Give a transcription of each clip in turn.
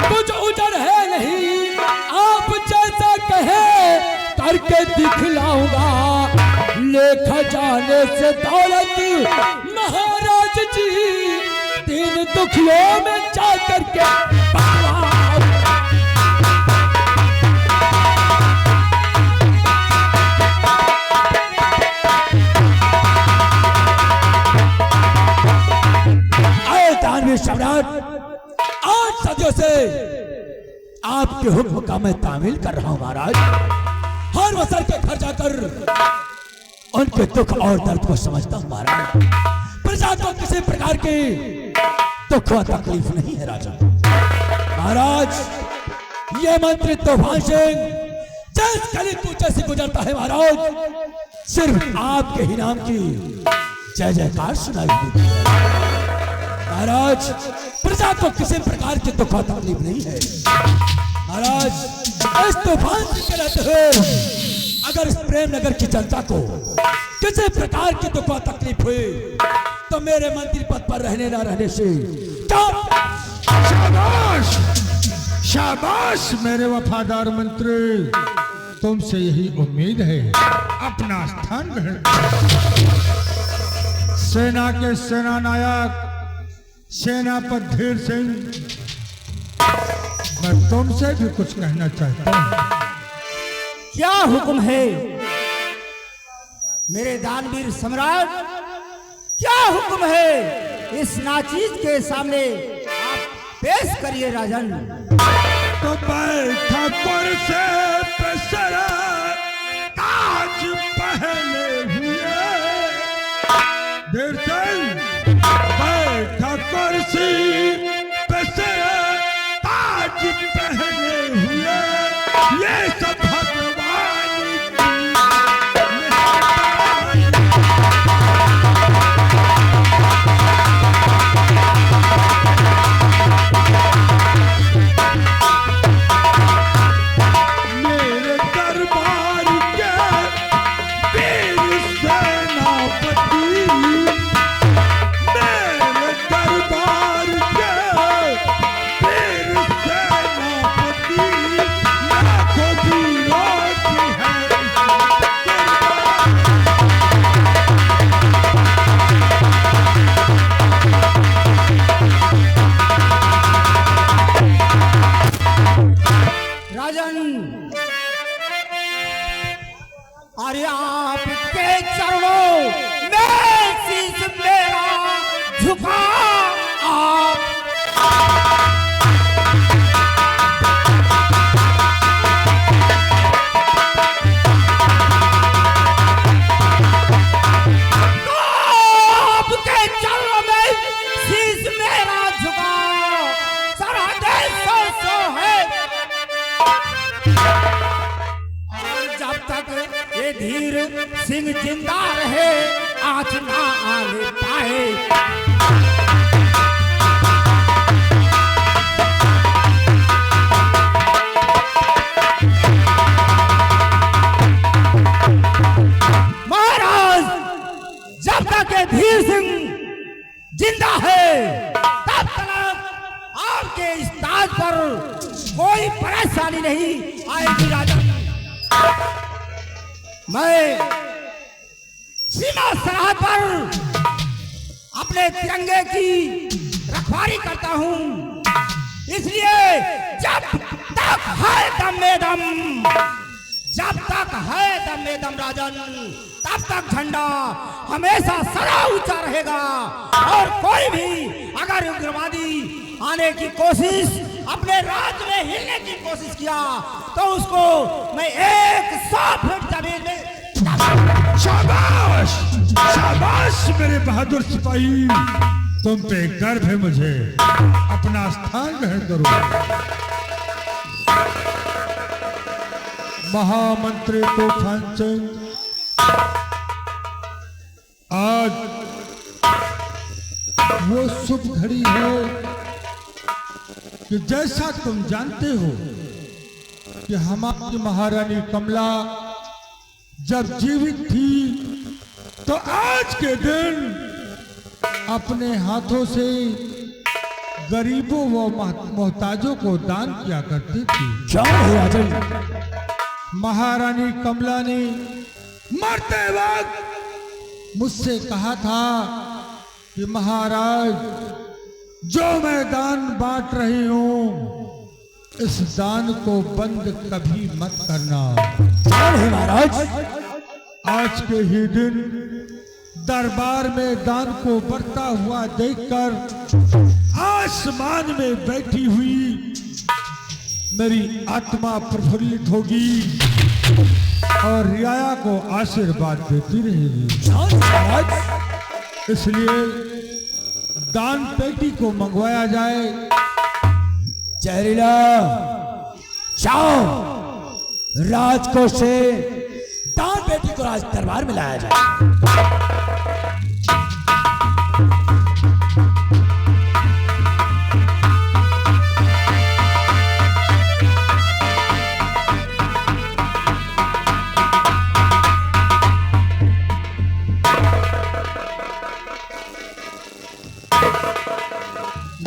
कुछ उजर है नहीं, आप जैसा कहे करके दिखलाऊंगा। लेखा जाने से दौलत महाराज जी, तीन दुखियों में जा करके सम्राट, 8 सदियों से आपके हुक्म का मैं तामील कर रहा हूं महाराज। हर वसर के घर जाकर उनके दुख और दर्द को समझता हूं महाराज। प्रजा को किसी प्रकार की दुख व तकलीफ नहीं है राजा। महाराज, ये मंत्री तूफान सिंह जिस गली कूचे से गुजरता है महाराज, सिर्फ आपके ही नाम की जय जयकार सुनाई देती है महाराज। प्रजा को किसी प्रकार की दुख व तकलीफ नहीं है महाराज। इस तूफान के रहते हुए अगर इस प्रेम नगर की जनता को किसी प्रकार की दुख व तकलीफ हुई तो मेरे मंत्री पद पर रहने ना रहने से शाबाश शाबाश मेरे वफादार मंत्री, तुमसे यही उम्मीद है। अपना स्थान ग्रहण। सेना के सेना नायक सेनापति धीर सिंह, मैं तुमसे भी कुछ कहना चाहता हूं। क्या हुक्म है मेरे दानवीर सम्राट? क्या हुक्म है? इस नाचीज के सामने आप पेश करिए राजन। तो बैठा कुर्सी पे सरा ताज पहने हुए धीर सिंह, बैठा कुर्सी पे सरा ताज पहने हुए, ये सब भगवान मेरे दरबार के वीर सेनापति, मेरे दरबार के वीर सेनापति, लाखों वीरों की है राजन। अरे आपके चरणों में शीश मेरा झुका। आप आपके चरणों में शीश मेरा झुका। सारा देश सो है। और जब तक ये धीर सिंह जिंदा रहे आँच ना आने पाए। महाराज, जब तक ये धीर सिंह जिंदा है तब तक आपके इस ताज पर कोई परेशानी नहीं आएगी राजा। मैं सीमा सरहद पर अपने तिरंगे की रखवाली करता हूं, इसलिए जब तक है दम में दम, जब तक है दम में दम राजन, तब तक झंडा हमेशा सदा ऊंचा रहेगा। और कोई भी अगर उग्रवादी आने की कोशिश, अपने राज्य में हिलने की कोशिश किया तो उसको मैं 100 फीट जमीन में। शाबाश शाबाश मेरे बहादुर सिपाही, तुम पे गर्व है मुझे। अपना स्थान ग्रहण करो। महामंत्री तूफान सिंह, आज वो शुभ घड़ी है कि जैसा तुम जानते हो कि हमारी महारानी कमला जब जीवित थी तो आज के दिन अपने हाथों से गरीबों व मोहताजों को दान किया करती थी। क्या है राजन? महारानी कमला ने मरते वक्त मुझसे कहा था कि महाराज, जो मैं दान बांट रही हूं, इस दान को बंद कभी मत करना। क्या है महाराज? आज के ही दिन दरबार में दान को बढ़ता हुआ देखकर आसमान में बैठी हुई मेरी आत्मा प्रफुल्लित होगी और रियाया को आशीर्वाद देती रहेगी। क्या है महाराज? इसलिए दान पेटी को मंगवाया जाए। जहरीला, जाओ राजकोष से दान बेटी को राज दरबार में लाया जाए।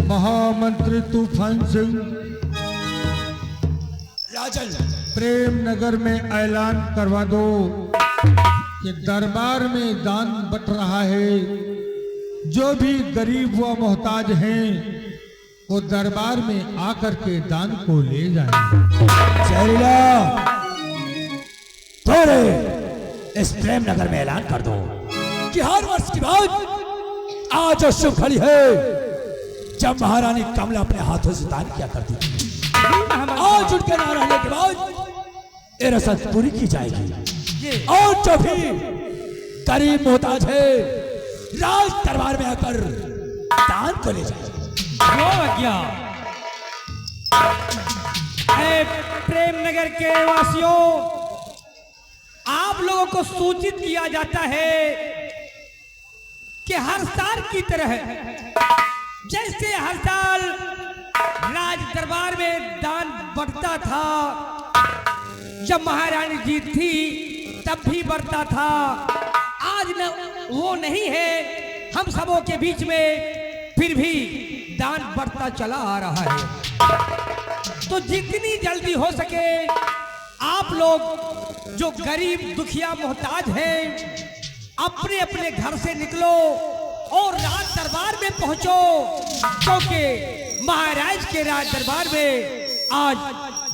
महामंत्री तूफान सिंह, राजन, प्रेम नगर में ऐलान करवा दो कि दरबार में दान बट रहा है। जो भी गरीब व मोहताज हैं वो दरबार में आकर के दान को ले जाएं। जहरीला, थोड़े इस प्रेम नगर में ऐलान कर दो कि हर वर्ष की बाद आज शुभ घड़ी है जब महारानी कमला अपने हाथों से दान किया करती थी। आज उनके ना रहने के बाद ये रसद पूरी की जाएगी और जो भी गरीब मोहताज है राज दरबार में आकर दान को ले जाएगी। प्रेम नगर के वासियों, आप लोगों को सूचित किया जाता है कि हर साल की तरह जैसे हर साल राज दरबार में दान बढ़ता था, जब महारानी जी थी तब भी बढ़ता था। आज न वो नहीं है हम सबों के बीच में, फिर भी दान बढ़ता चला आ रहा है। तो जितनी जल्दी हो सके आप लोग जो गरीब दुखिया मोहताज हैं अपने अपने घर से निकलो और राज दरबार में पहुंचो, क्योंकि महाराज के राज दरबार में आज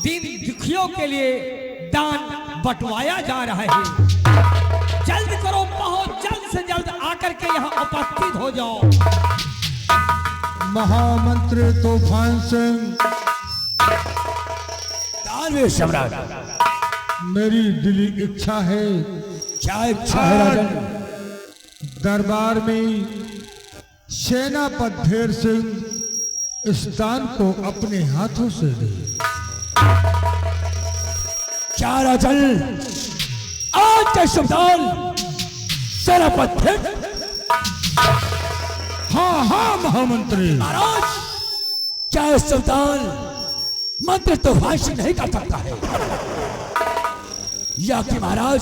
दीन दुखियों के लिए दान बंटवाया जा रहा है। जल्द करो, बहुत जल्द से जल्द आकर के यहाँ उपस्थित हो जाओ। महामंत्री तूफान सिंह, दानवीर सम्राट, मेरी दिली इच्छा है क्या इच्छा है राजन? दरबार में सेनापति ढेर सिंह इस दान को अपने हाथों से दे। क्या राजन, आज का शुभ दान सेनापति ढेर? हाँ हाँ महामंत्री। महाराज, क्या इस शुभ दान मंत्री तूफान सिंह नहीं कर सकता है? या कि महाराज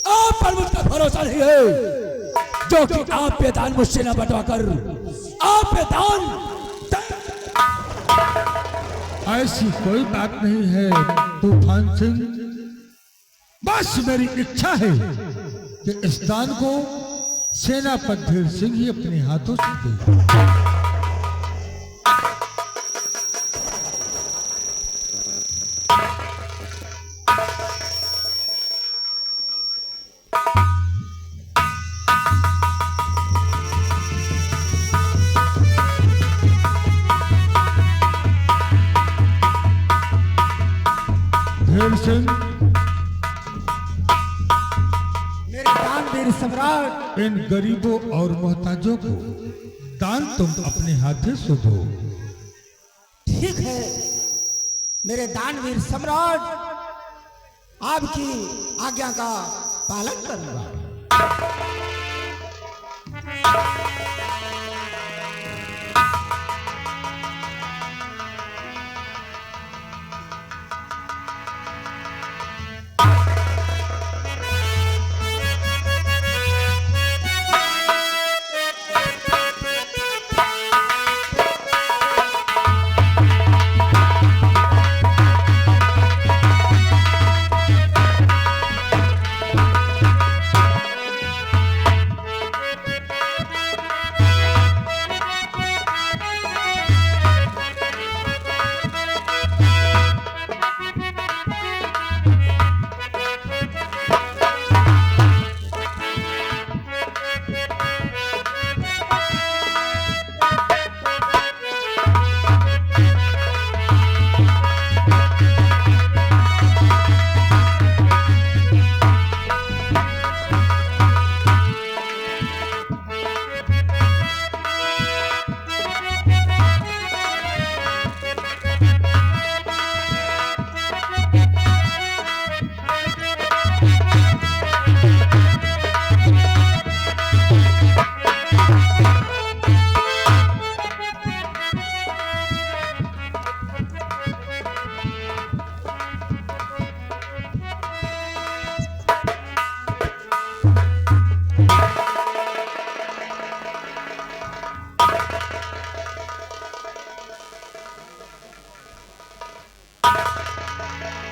आप पर मुझका भरोसा नहीं है जो कि आप ये दान मुझसे न बंटवाकर आप ये दान? ऐसी कोई बात नहीं है तूफान सिंह, बस मेरी इच्छा है कि इस दान को सेनापति ढेर सिंह ही अपने हाथों से दे। ढेर सिंह, मेरे दानवीर सम्राट, इन गरीबों और मोहताजों को दान तुम अपने हाथों से दो। ठीक है मेरे दानवीर सम्राट, आपकी आज्ञा का पालन करूंगा।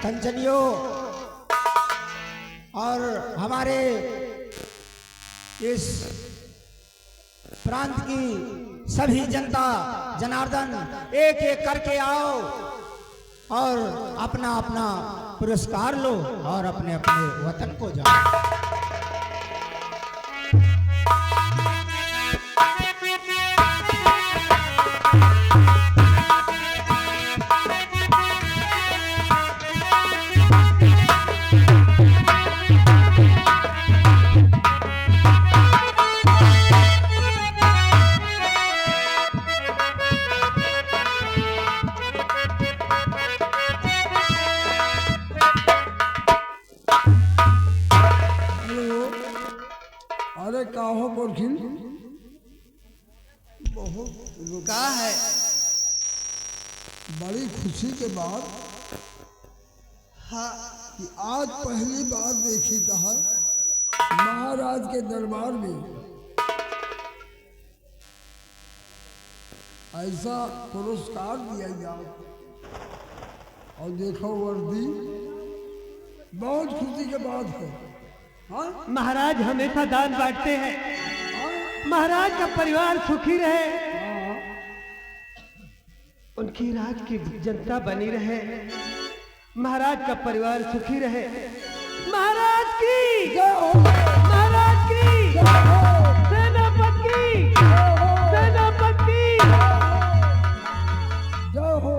कंचनियों और हमारे इस प्रांत की सभी जनता जनार्दन एक एक करके आओ और अपना अपना पुरस्कार लो और अपने अपने वतन को जाओ। अरे का हो बोलखिन बहुत का है बड़ी खुशी के बाद हाँ कि आज पहली बार देखी दहर महाराज के दरबार में ऐसा पुरस्कार दिया जाए और देखो वर्दी बहुत खुशी के बात है। हाँ महाराज हमेशा दान बांटते हैं, महाराज का परिवार सुखी रहे, उनकी राज की जनता बनी रहे, महाराज का परिवार सुखी रहे। महाराज की महाराज की सेनापति सेनापति जय हो।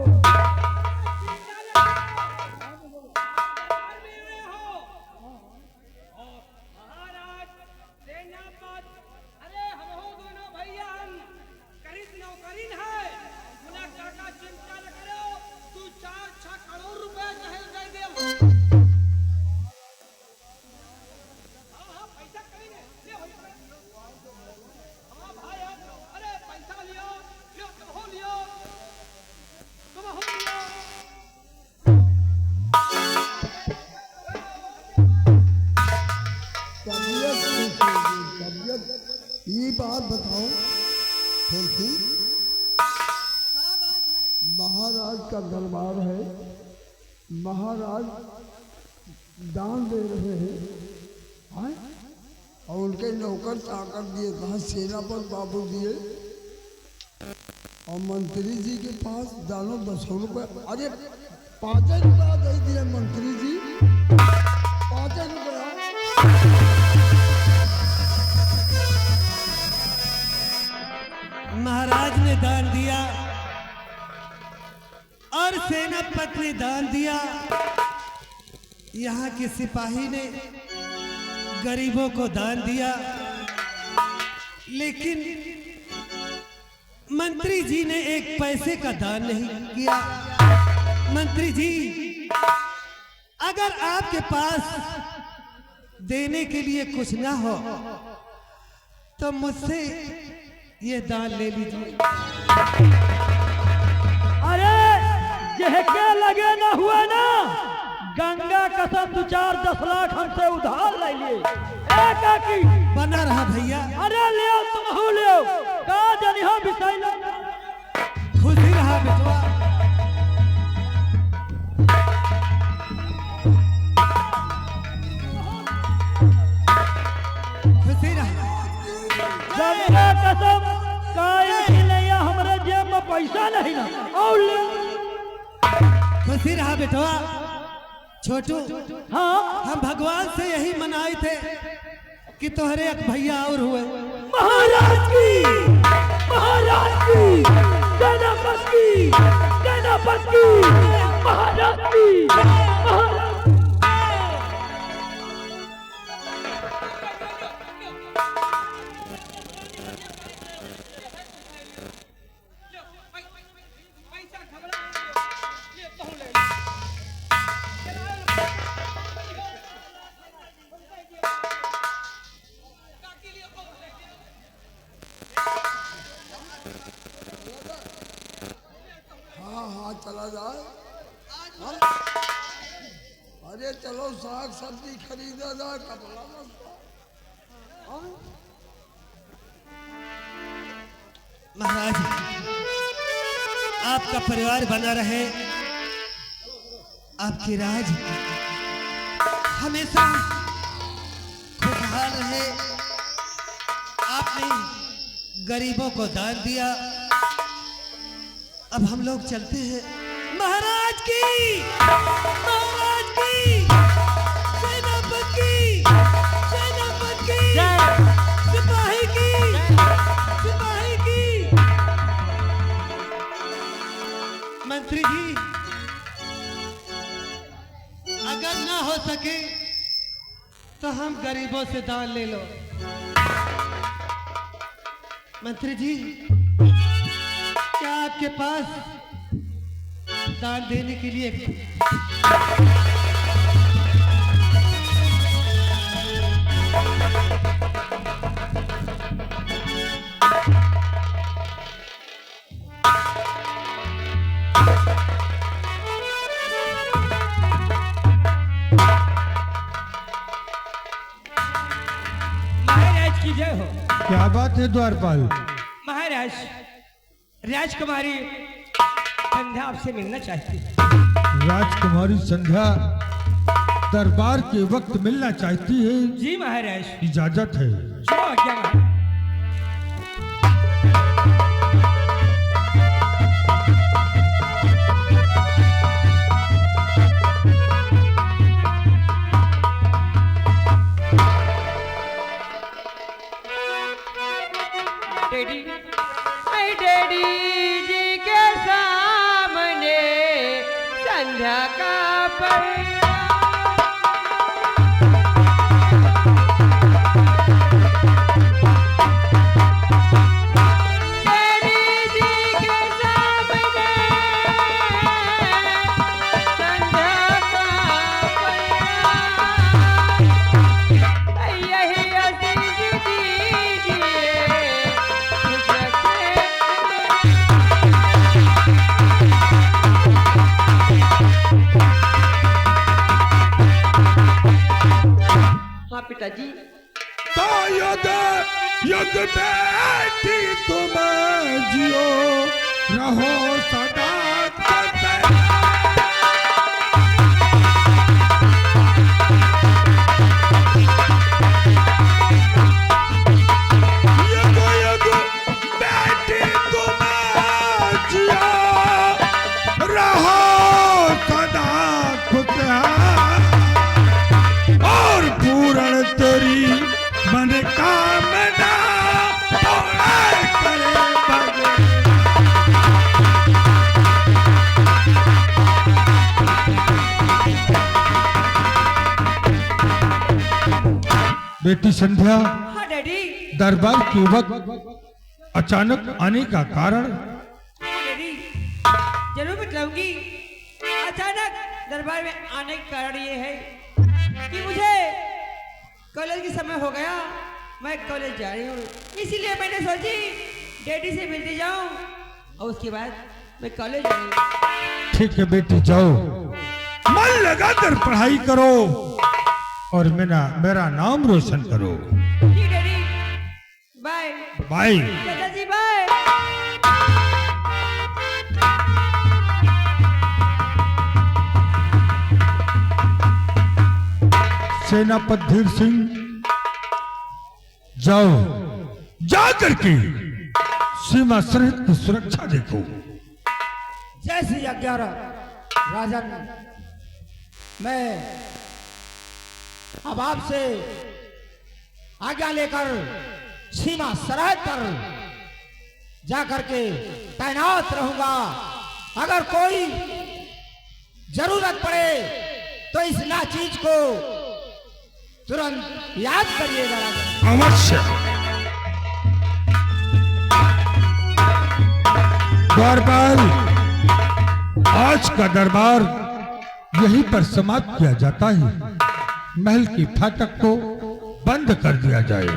ये बात बताओ महाराज का दरबार है, महाराज दान दे रहे हैं और उनके नौकर चाकर दिए, कहा सेनापति बाबू दिए और मंत्री जी के पास दानों 10 रुपये। अरे 5 रुपया दे दिए मंत्री जी, 5 रुपया। महाराज ने दान दिया और सेनापति ने दान दिया, यहाँ के सिपाही ने गरीबों को दान दिया, लेकिन मंत्री जी ने एक पैसे का दान नहीं किया। मंत्री जी, अगर आपके पास देने के लिए कुछ ना हो तो मुझसे ये दान ले लीजिए। अरे जहके लगे ना हुए ना, गंगा कसम 2-4-10 लाख हमसे उधार ले लिए। की बना रहा भैया। अरे लियो तुम हो लियो का जनी हो बिसाई लो। खुशी रहा बेटवा। खुशी रहा। गंगा कसम काई नहीं लिया, हमारे जेब में पैसा नहीं ना और ले। खुशी रहा बेटवा। छोटू, हाँ हम भगवान से यही मनाए थे कि तुम्हारे एक भैया और हुए। महाराज की सेनापति महाराज की चला जाए। अरे चलो साग सब्जी खरीदा जाए, कपड़ा महाराज, आपका परिवार बना रहे, आपकी राज हमेशा खुशहाल रहे। आपने गरीबों को दान दिया। अब हम लोग चलते हैं। महाराज की सेनापति की सिपाही की मंत्री जी, अगर ना हो सके तो हम गरीबों से दान ले लो। मंत्री जी, क्या आपके पास दान देने के लिए महाराज की जय हो। क्या बात है द्वारपाल? महाराज, राजकुमारी संध्या आपसे मिलना चाहती है। राजकुमारी संध्या दरबार के वक्त मिलना चाहती है। जी महाराज। इजाजत है। जो आज्ञा महाराज। डैडी जी के सामने संध्या का पिताजी। तो युग बेटी तुम जियो रहो सदा युग बेटी तुम जियो रहो सदा खुशहाल और पूर्ण तेरी मनोकामना पूरा करे भगवान। बेटी संध्या, हाँ डैडी। दरबार के वक्त अचानक आने का कारण? हाँ डैडी, जरूर बतलाऊंगी। अचानक दरबार में आने का कारण ये है कि मुझे कॉलेज के समय हो गया, मैं कॉलेज जा रही हूँ, इसीलिए मैंने सोची डैडी से मिलते जाऊँ और उसके बाद मैं कॉलेज जाऊँगी। ठीक है बेटी, जाओ, मन लगाकर पढ़ाई करो और मेरा नाम रोशन करो। ठीक डैडी, बाय बाय। चाचा जी, बाय। सेनापति धीर सिंह, जाओ, जा करके सीमा सरहद की सुरक्षा देखो। जैसी आज्ञा राजन। मैं अब आपसे आज्ञा लेकर सीमा सरहद पर जाकर के तैनात रहूंगा। अगर कोई जरूरत पड़े तो इस नाचीज को तुरंत याद करिएगा राजन। अवश्य। द्वारपाल, आज का दरबार यहीं पर समाप्त किया जाता है। महल की फाटक को बंद कर दिया जाए।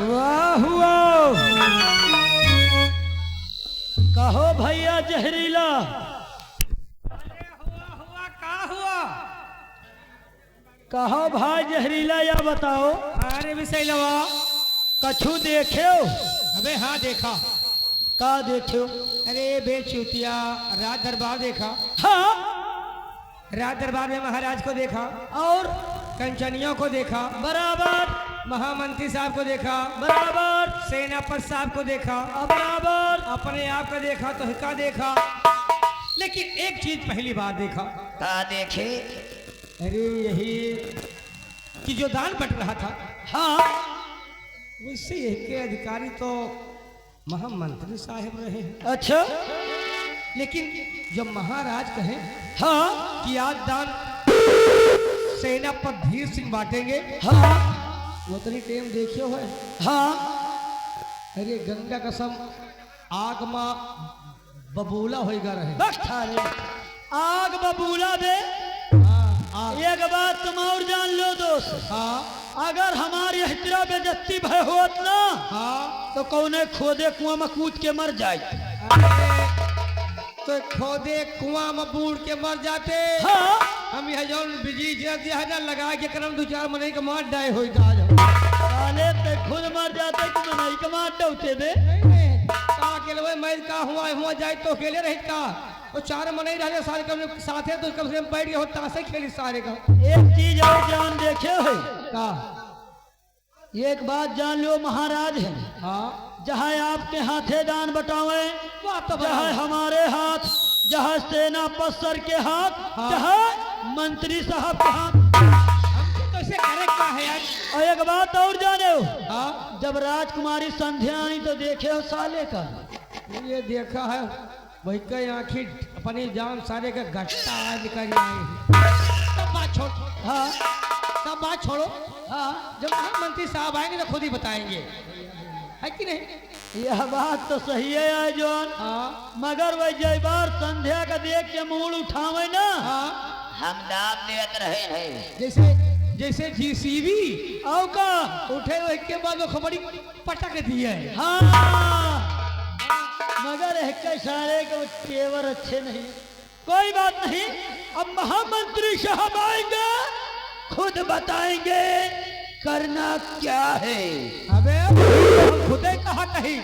वाह वाह, कहो भैया जहरीला, कहो भाई जहरीला, या बताओ अरे विषय लवा कछु देखे हो? अबे हाँ देखा। का देखे हो? अरे बेचूतिया राज दरबार देखा। हाँ, राज दरबार में महाराज को देखा, और कंचनियों को देखा, बराबर महामंत्री साहब को देखा, बराबर सेनापति साहब को देखा, बराबर अपने आप को देखा तो हिका देखा, लेकिन एक चीज पहली बार देखा। का देखे? अरे यही कि जो दान बट रहा था, हाँ, वैसे के अधिकारी तो महामंत्री साहब रहे हैं। अच्छा, लेकिन जब महाराज कहें हाँ कि आज दान सेनापति धीर सिंह बांटेंगे, हाँ वो तरी टेम देखियो है। हाँ, अरे गंगा कसम आग माँ बबूला होएगा रहे। अरे आग बबूला दे। एक बात तुम और जान लो दोस्त, हाँ अगर हमारी हजरा बेजती भय होत ना, हाँ तो कौने खोदे कुआं में कूद के मर जाए। तो खोदे कुआं में बूढ़ के मर जाते। हाँ, हम यह जो बिजली दिया लगा के करम 2-4 महीने के मार डाय हो जा साले ते खुद मर जाते कि नहीं कमा डौते दे। का अकेले मैं का हुआ जाए तो अकेले रहता, तो 4 महीने रहे सारे कम साथे तो कम से कम बैठ गए हो तासे खेली सारे का। एक चीज और जान देखे है का एक बात जान लो, महाराज है हाँ जहाँ आपके हाथे दान बटावे, तो जहाँ हमारे हाथ, जहाँ सेनापति सर के हाथ, हाँ। जहाँ मंत्री साहब के हाथ। तो इसे करे क्या है यार? और एक बात और जाने हो, हाँ जब राजकुमारी संध्या आई तो देखे हो साले का, ये देखा है वही कई आखिर अपनी जान सारे का घट्टा निकल आए। सब बात छोड़, हाँ सब बात छोड़ो। हाँ, जब मंत्री साहब आएंगे तो खुद ही बताएंगे, है कि नहीं? यह बात तो सही है जॉन, हाँ मगर वह जय बार संध्या का देख के मूड उठावे ना, हाँ हम दाम देत रहे हैं। जैसे जीसीबी आओ का उठे हुए के बाद वो खबरी पटक दी है। हाँ, मगर एक सारे के तेवर अच्छे नहीं। कोई बात नहीं, अब महामंत्री साहब आएंगे, खुद बताएंगे करना क्या है। अबे हम खुद ही कहा कहीं।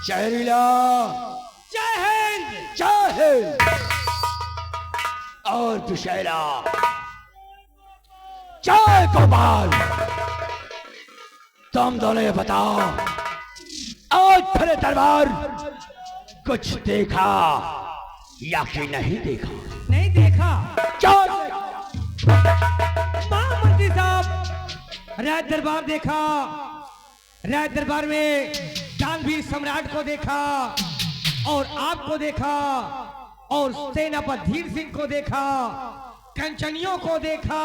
जहरीला जय हिंद। जय हिंद। और दुशैरा जय गोपाल। तुम दोनों ये बताओ, आज फिर दरबार कुछ देखा या कि नहीं देखा? नहीं देखा। क्या महामंत्री साहब राज दरबार देखा, राज दरबार में दानवीर सम्राट को देखा, और आपको देखा, और सेनापति धीर सिंह को देखा, कंचनियों को देखा,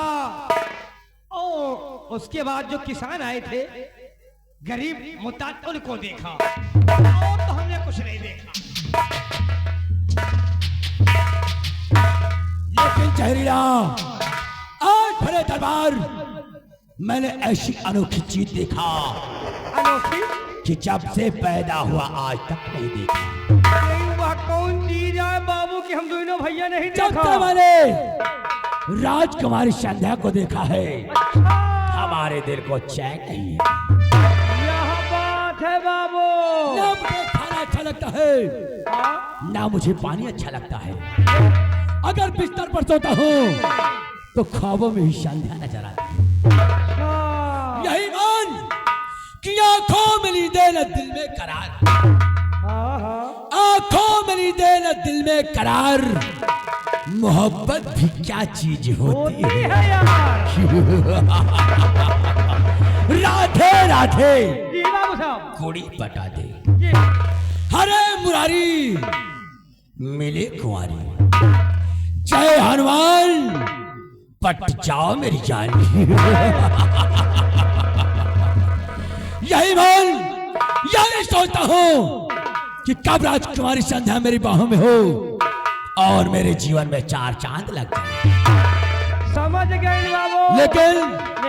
और उसके बाद जो किसान आए थे गरीब मुताद उनको देखा, और तो हमने कुछ नहीं देखा। लेकिन जहरीला, आज भले दरबार मैंने ऐसी अनोखी चीज देखा अनोखी कि जब से पैदा हुआ आज तक नहीं देखा। नहीं, वह कौन चीज है बाबू कि हम दोनों भैया नहीं जब देखा? तक मैंने राजकुमारी संध्या को देखा है, हमारे दिल को चैन नहीं है। यह बात है बाबू। लब के खाना चलो। लगता है ना मुझे पानी अच्छा लगता है। अगर बिस्तर पर सोता हूँ तो ख्वाबों में ही संध्या नजर आती है। यही मान कि आंखों में नींदे न दिल में करार, आंखों में नींदे न दिल में करार। मोहब्बत भी क्या चीज होती है राधे राधे जी बाबू साहब। कोड़ी पटा दे। हरे मुरारी मिले कुंवारी, जय हनुमान पट जाओ मेरी जान। यही मन यही सोचता हूँ कि कब राजकुमारी संध्या मेरी बाहों में हो और मेरे जीवन में 4 चांद लग जाए। समझ गए बाबू। लेकिन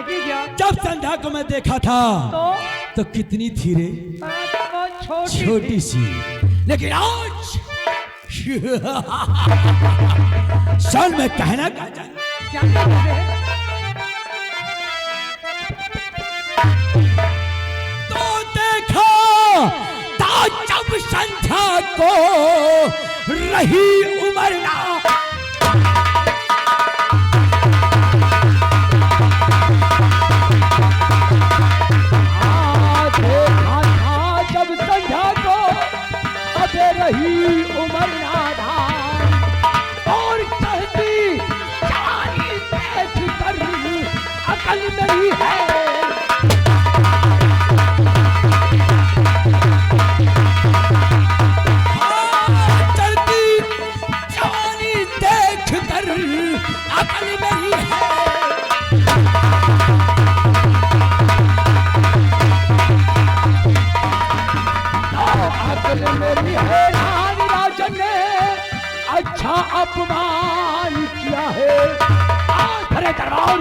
क्या जब संध्या को मैं देखा था तो कितनी थी रे, छोटी सी। लेकिन आज सन में कहना क्या जाए, क्या कहते हैं? तो देखा था जब संध्या को रही उमरना, देखा था जब संध्या को अबे रही उमरना धाम, और चढ़ती जवानी देख कर अकल नहीं है। अकल मेरी है। अकल मेरी है। राजन ने अच्छा अपमान किया है। अरे दरबार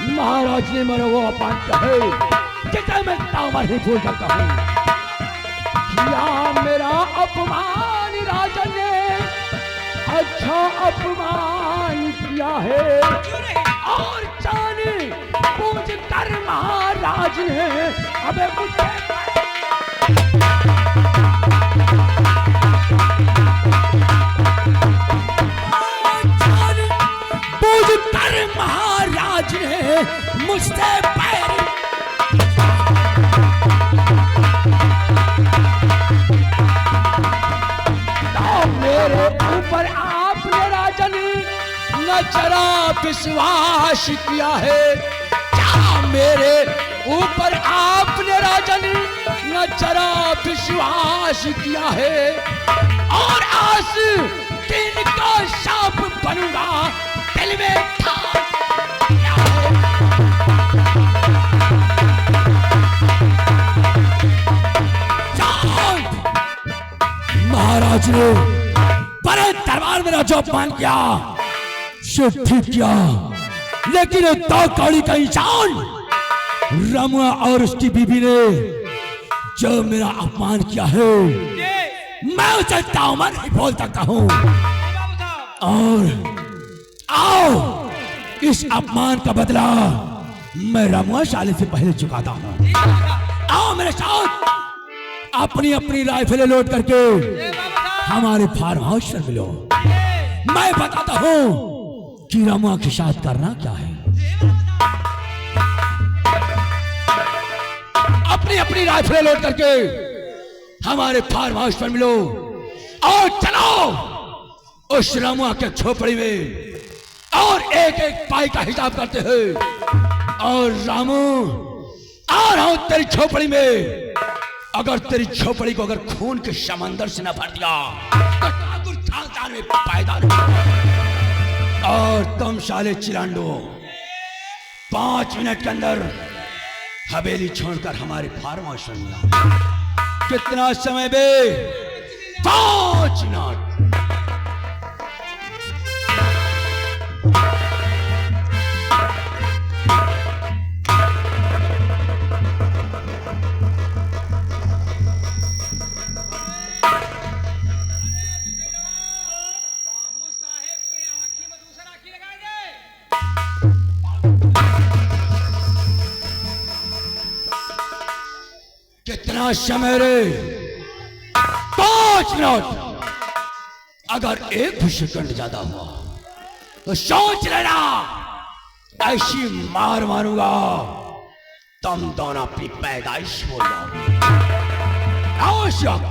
महाराज ने मेरा वो अपमान किया है जिसे मैं तावर ही भूल सकता हूँ। किया मेरा अपमान राजन ने अच्छा अपमान किया है, और जाने पूछ कर महाराज ने अबे मुझे पूछ कर महाराज ने मुझसे पैर मेरे ऊपर आपने राजन न जरा विश्वास किया है। क्या मेरे ऊपर आपने राजन न जरा विश्वास किया है, और आज दिन का शाप बनूंगा दिल में ठान किया है। महाराज ने बड़े दरबार में जो अपमान किया सो ठीक किया, लेकिन दो कौड़ी का इंसान रमुआ और उसकी बीबी ने जो मेरा अपमान किया है मैं उसे तामन नहीं बोल सकता हूँ। और आओ इस अपमान का बदला मैं रमुआ शाली से पहले चुकाता हूँ। आओ मेरे साथ अपनी अपनी राइफलें लोड करके हमारे फार्म हाउस पर मिलो। मैं बताता हूँ कि रमुआ के साथ करना क्या है। अपनी अपनी राइफलें लोड करके हमारे फार्म हाउस पर मिलो और चलो उस रमुआ के झोपड़ी में और एक एक पाई का हिसाब करते हैं। और रामू आ रहा हूं तेरी झोपड़ी में। अगर तेरी झोपड़ी को अगर खून के समंदर से न भर दिया तो ठाकुर खानदान में पैदा नहीं। और तुम साले चिलांडो 5 मिनट के अंदर हवेली छोड़कर हमारे फार्म हाउस में मिला। कितना समय बे? 5 मिनट। कितना समय रे? 5 मिनट। अगर एक भी सेकंड ज्यादा हुआ तो सोच लेना ऐसी मार मारूंगा तुम दोनों अपनी पैदाइश भूल जाओ। आवश्यक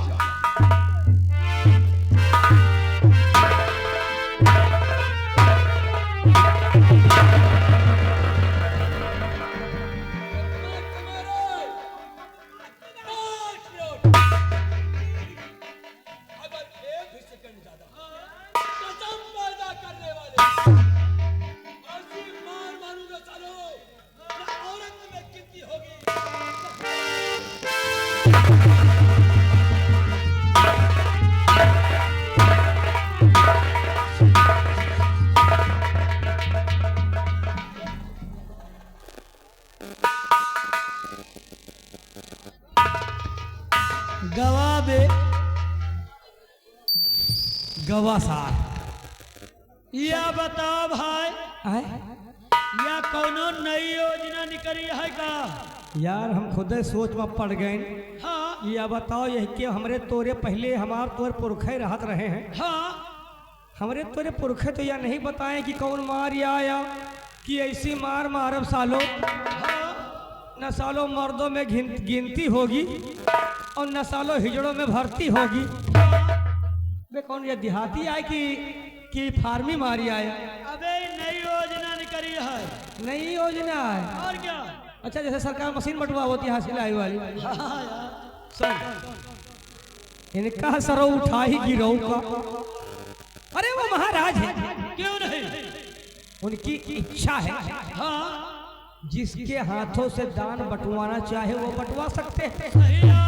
गवा सार या बताओ भाई या कोनो नई योजना निकली है का? यार हम खुद सोच में पड़ गए। हाँ या बताओ यही कि हमरे तोरे पहले हमार तोर पुरखे रहत रहे हैं। हाँ हमरे तोरे पुरखे तो या नहीं बताएं कि कौन मार या कि ऐसी मार मारब सालो न सालों मर्दों में गिनती होगी और न सालों हिजड़ों में भर्ती होगी। बे कौन ये देहाती आए कि फार्मी मारी आया? अबे नई योजना निकली है। नई योजना है और क्या? अच्छा जैसे सरकार मशीन बटवा होती है सिलाई वाली। सर इनका सरो उठा ही गिरो का। अरे वो महाराज है। क्यों नहीं? उनकी इच्छा है। हाँ जिसके हाथों से दान बंटवाना चाहे वो बंटवा सकते हैं। सही है।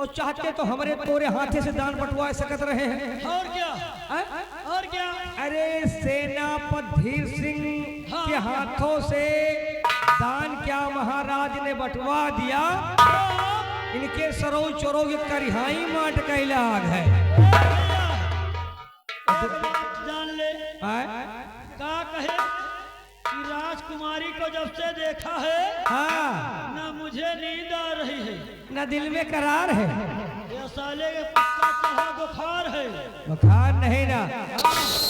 और चाहते तो हमारे तोरे हाथे से दान बंटवा सकत रहे हैं। और क्या? और क्या? अरे सेनापति धीर सिंह के हाथों से दान क्या महाराज ने बंटवा दिया। इनके सरो चोरो के करिहाई माट कैलाग है। जान ले का कहे कि राजकुमारी को जब से देखा है हाँ ना मुझे नींद आ रही है न दिल में करार है। ये साले के पक्का चढ़ा बुखार है। बुखार नहीं ना।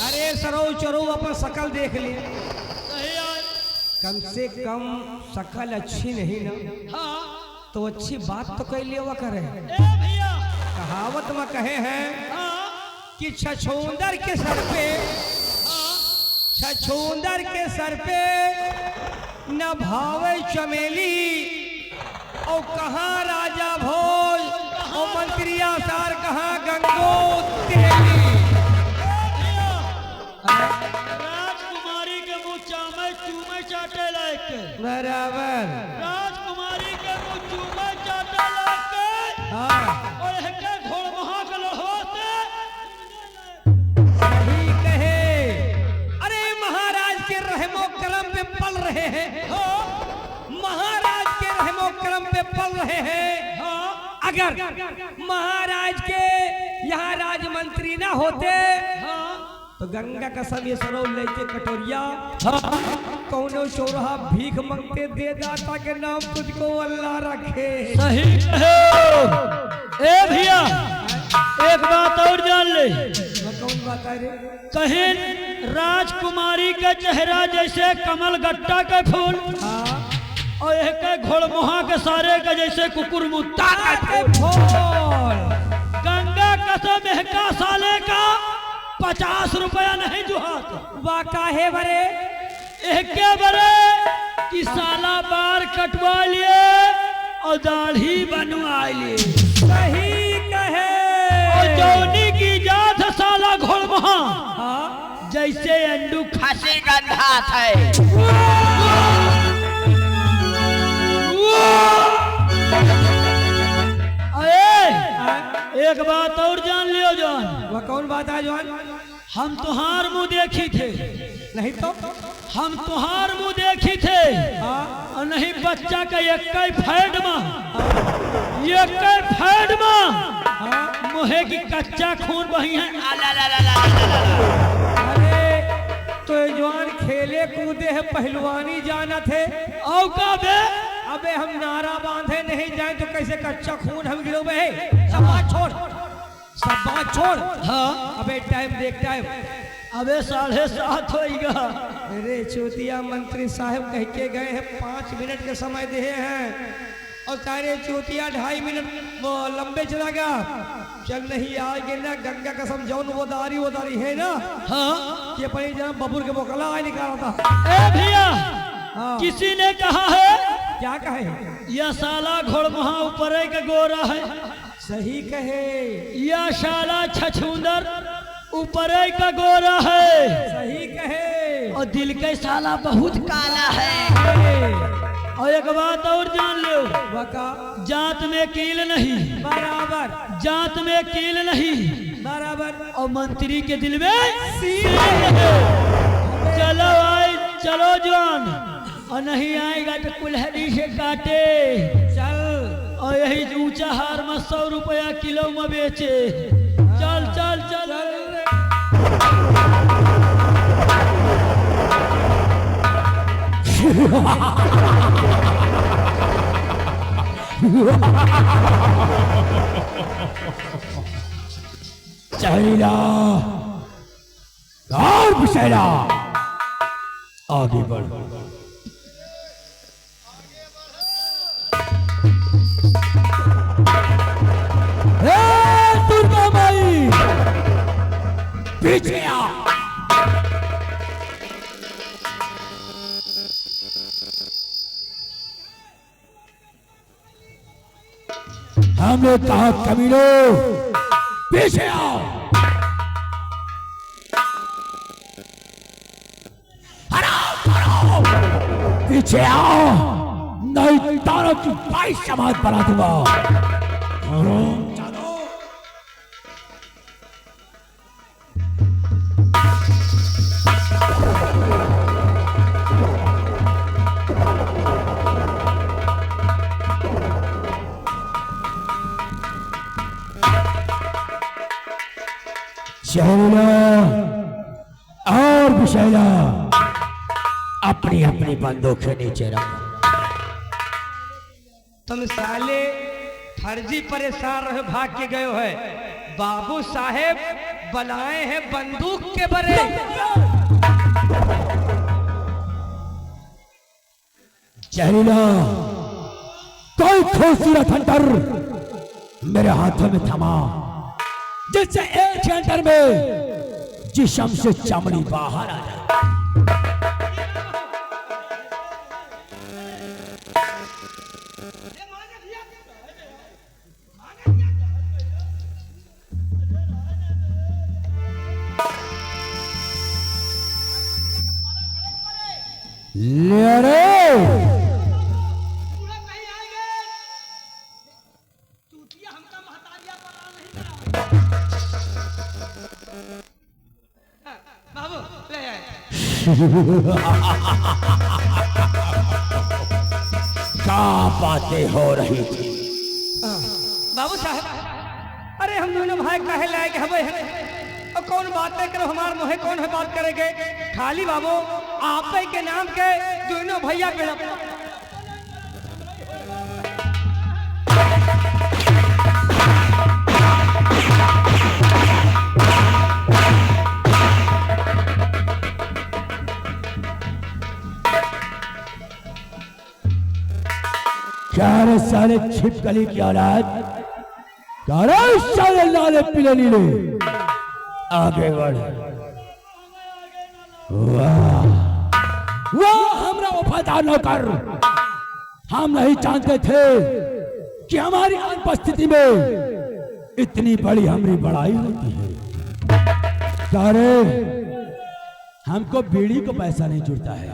अरे सरो चरो अपन शकल देख ली। सही है। कम से कम शकल अच्छी नहीं ना हाँ तो अच्छी बात तो कैलिए हुआ करे। ए भैया कहावत में कहे हैं हाँ कि छछूंदर के सर पे छछूंदर के सर पे न भावे चमेली और कहाँ राजा भोज और मंत्री आसार कहाँ गंगोत्री। राजकुमारी के मुँह चामे चूमे चाटे लायक के। बराबर। राजकुमारी के मुँह चूमे चाटे लायक के। हाँ और के घोड़महा के लोहोते सही कहे। अरे महाराज के रहमो करम पे पल रहे हैं। महाराज के रहमो करम पे पल रहे हैं। अगर महाराज के यहाँ राजमंत्री ना होते तो गंगा का सब ये सरो लेके कटोरिया कौनो चौराहा भीख मांगते दे दाता के नाम तुझको अल्लाह रखे। सही ए भैया एक बात और जान ले। कौन बात है रे? कहीं राजकुमारी का चेहरा जैसे कमल गट्टा का फूल और एक घोड़मुहा के सारे का जैसे कुकुर मुत्ता का फूल। गंगा कसम का साले का 50 रुपया नहीं जुहात। वाका है बरे एक बरे कि साला बार कटवा लिए और दाढ़ी बनवा लिए। सही कहे। और जौनी की जात साला घोड़मुहा हाँ जैसे अंडू खासी गंधा है। एक बात और जान लियो जान। वह कौन बात है जवान? हम तुहार मुंह देखी थे नहीं तो हम तुहार मुंह देखी थे और नहीं बच्चा का एक फैड में मुहे की कच्चा खून बही है। अरे तो जवान खेले कूदे है पहलवानी जाना थे और का बे अबे हम नारा बांधे नहीं जाए तो कैसे कच्चा खून हम गिरोगे। सब बात छोड़ सब बात छोड़। हाँ अबे टाइम देख टाइम। अबे 7:30 होएगा। अरे चौथिया मंत्री साहब कह के गए हैं 5 मिनट के समय दिए हैं और सारे चौथिया 2.5 मिनट वो लंबे चला गया। चल नहीं आएंगे ना गंगा कसम जौन वो दारी है ना। हाँ कि अपनी जब बबूर के बोकला आए निकाला था। ए भैया हाँ। किसी ने कहा है क्या कहे? यह साला घोड़मुहा ऊपर का गोरा है। सही कहे। यह साला छछूंदर ऊपर का गोरा है। सही कहे। और दिल के साला बहुत काला है। और एक बात और जान लो, वका जात में कील नहीं, बराबर जात में कील नहीं, बराबर। और मंत्री के दिल में सील है। चलो आए चलो जवान, और नहीं आएगा तो कुल्हड़ी से काटे। चल। और यही ऊंचा हार में 100 रुपया किलो में बेचे। चल चल चल, चहेला और बिशैला आगे बढ़। दुर्गा माई पीछे आ। हमने कहा कमीनों पीछे आओ। हराओ पीछे आओ, नहीं तारों की 22 समाज बना दूंगा। शहला और विशैला अपनी अपनी बंदूकें नीचे रख। तुम साले फर्जी परेशान रहे भाग के गए हो है। बाबू साहेब बनाए हैं बंदूक के बरे। जहरीला कोई खूबसूरत हंटर मेरे हाथों में थमा, जिससे एक हंटर में जिस्म से चमड़ी बाहर आ जाए। ले रे बाबू ले आए। क्या बातें हो रही थी? बाबू साहब, अरे हम दोनों भाई कहे लाए कि हमें और कौन बातें करो हमारे मुहे कौन है बात करेंगे। खाली बाबू आप ही के नाम के दोनों भैया पे क्या रे साले छिपकली की औलाद, क्या रे साले लाले पीले नीले, आगे बढ़। वाह वाह हमरा वफादार नौकर, हम नहीं जानते थे कि हमारी अनुपस्थिति में इतनी बड़ी हमारी बड़ाई होती है। क्या रे हमको बीड़ी को पैसा नहीं जुड़ता है,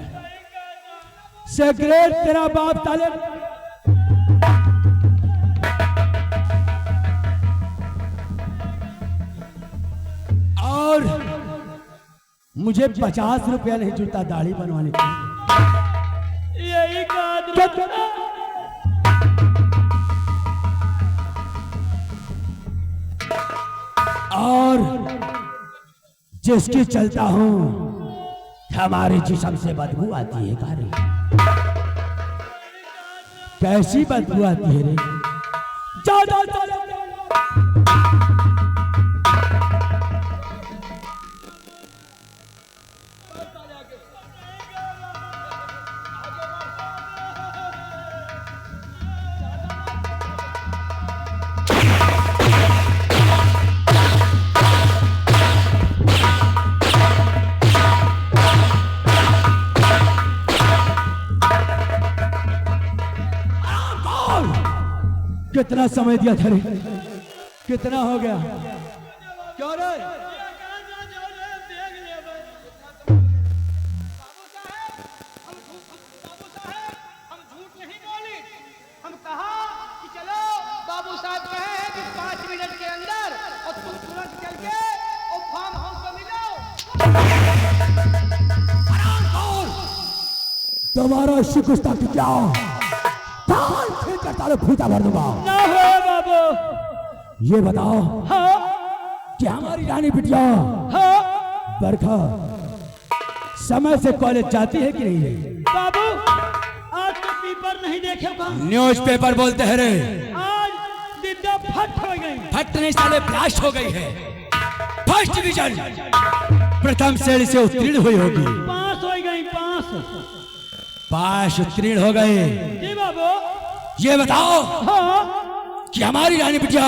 सिगरेट तेरा बाप ताले और मुझे 50 रुपया नहीं जुड़ता दाढ़ी बनवाने के। यही और जिसकी चलता हूं हमारे जिस्म से बदबू आती है। रे कैसी बदबू आती है रे? जा जा जा कितना समय दिया था रे? कितना हो गया? क्यों रे? बाबू साहब कहे हैं कि 5 मिनट के अंदर और तुम तुरंत चल के और फार्म हाउस में मिलो। तुम्हारा शिकुस्ता की क्या ताल फेंक कर ताले फूटा भर दूंगा। ना हो बाबू। ये बताओ हाँ कि हमारी रानी बिटिया हाँ बरखा समय से कॉलेज जाती है कि नहीं? बाबू आज तो पेपर नहीं देखे का। न्यूज़पेपर बोलते हैं रे। आज दिद्दा फट हो गई। फट नहीं साले ब्लास्ट हो गई है। फर्स्ट डिवीजन प्रथम श्रेणी से उत्तीर्ण हुई होगी। पास हो गई। पास उत्तीर्ण हो गए। जी बाबू। ये बताओ हाँ कि हमारी रानी बिटिया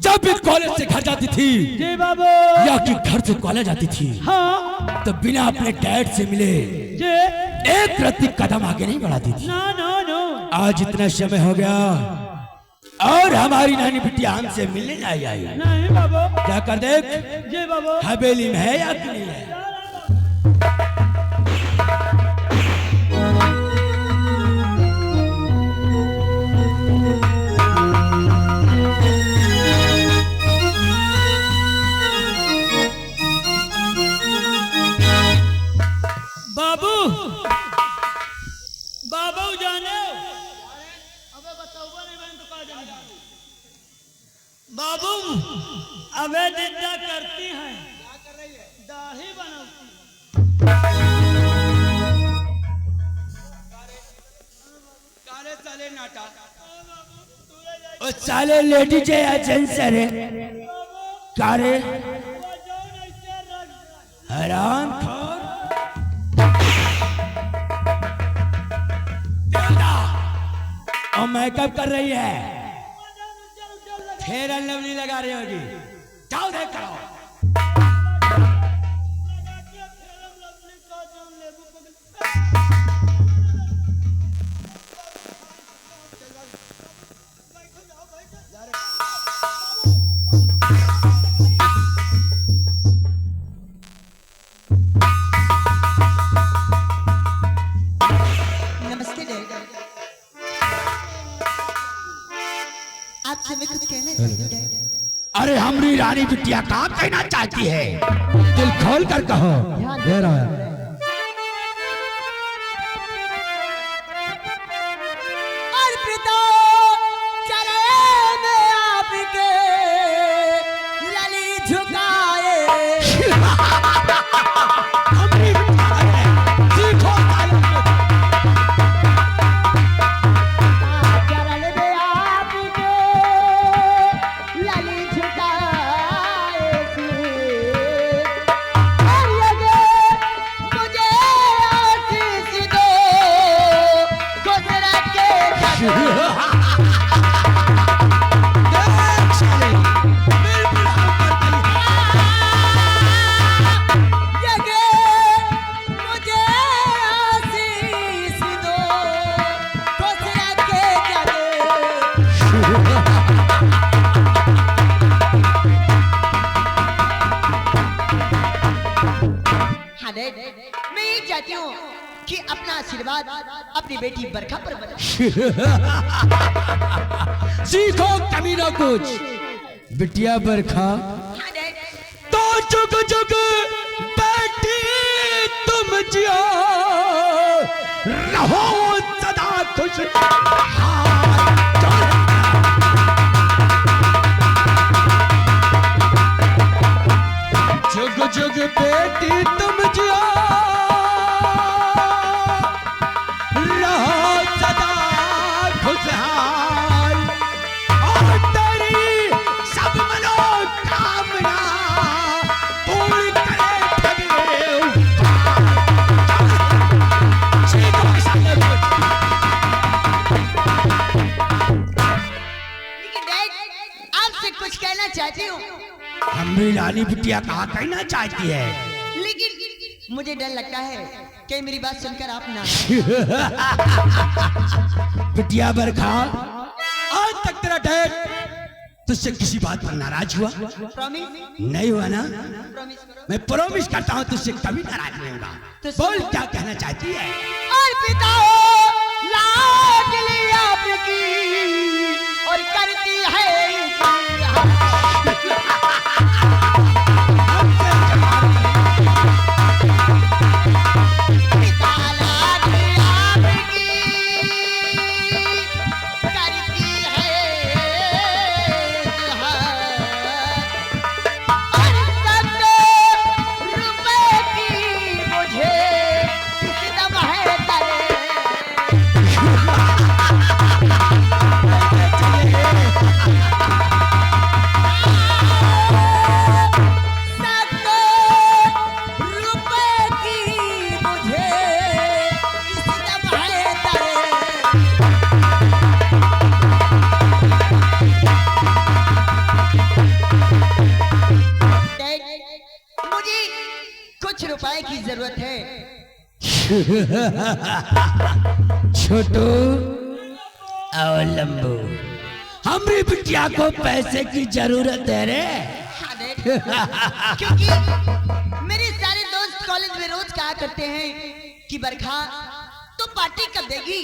जब भी कॉलेज से घर जाती थी जी बाबू। या कि घर से कॉलेज आती थी हाँ तो बिना अपने डैड से मिले जी एक रत्ती कदम आगे नहीं बढ़ाती थी। No no no. आज इतना समय हो गया और हमारी नानी बिटिया हमसे मिलने नहीं आई। नहीं बाबू। क्या कर देख जी बाबू। हवेली में है या कि नहीं है? बाबू बाबू जाने अबे बताओ नहीं बहन तो कहा जाने बाबू अबे दिद्दा करती हैं दाढ़ी बनाती ओ साले लेडीज है या जेंट्स है रे? कारे हराम खोर और मेकअप कर रही है। फेयर एंड लवली लगा रही होगी। जाओ देख करो। आपसे मैं कुछ कहना चाहती हूँ। अरे हमारी रानी बिटिया क्या कहना चाहती है? दिल खोल कर कहो। दे रहा है। अर्पिता चरण में आपके लली झुकाए। हमारी बिटिया है। सीखो तालीम। चरण में आपके लली झुकाए सी। और लगे मुझे आशीष दो गुजरा के लगे मुझे आशीष दो गुजरा के जगे। हाँ डैड, मैं ये चाहती हूँ कि अपना आशीर्वाद अपनी बेटी बरखा पर बना। सीखो कमीना कुछ। बिटिया बरखा हाँ डैड। तो जुग जुग बेटी तुम जियो रहो सदा खुश। जुग जुग बेटी तुम जियो रहो सदा खुशहाल और तेरी सब मनोकामना पूरी करे ठगे। लेकिन डैड आपसे कुछ कहना चाहती हूँ। हमारी रानी बिटिया कहा कहना चाहती है? लेकिन मुझे डर लगता है कि मेरी बात सुनकर आप ना। बिटिया बरखा आज तेरा डैड तुझसे किसी बात पर नाराज हुआ? प्रॉमिस नहीं हुआ ना? प्रॉमिस करो। मैं प्रॉमिस करता हूँ तुझसे कभी नाराज नहीं होगा। तो बोल क्या कहना चाहती है? और पिताओ लाडली आपकी और करती है पिता लाडली आपकी करती है और ₹100 की मुझे कितना है करे मुझे कुछ रुपए की जरूरत है। छोटू और लंबू, हमारी बिटिया को पैसे की जरूरत है रे। हाँ, डैड। क्योंकि मेरे सारे दोस्त कॉलेज में रोज कहा करते हैं कि बरखा तो पार्टी कब देगी,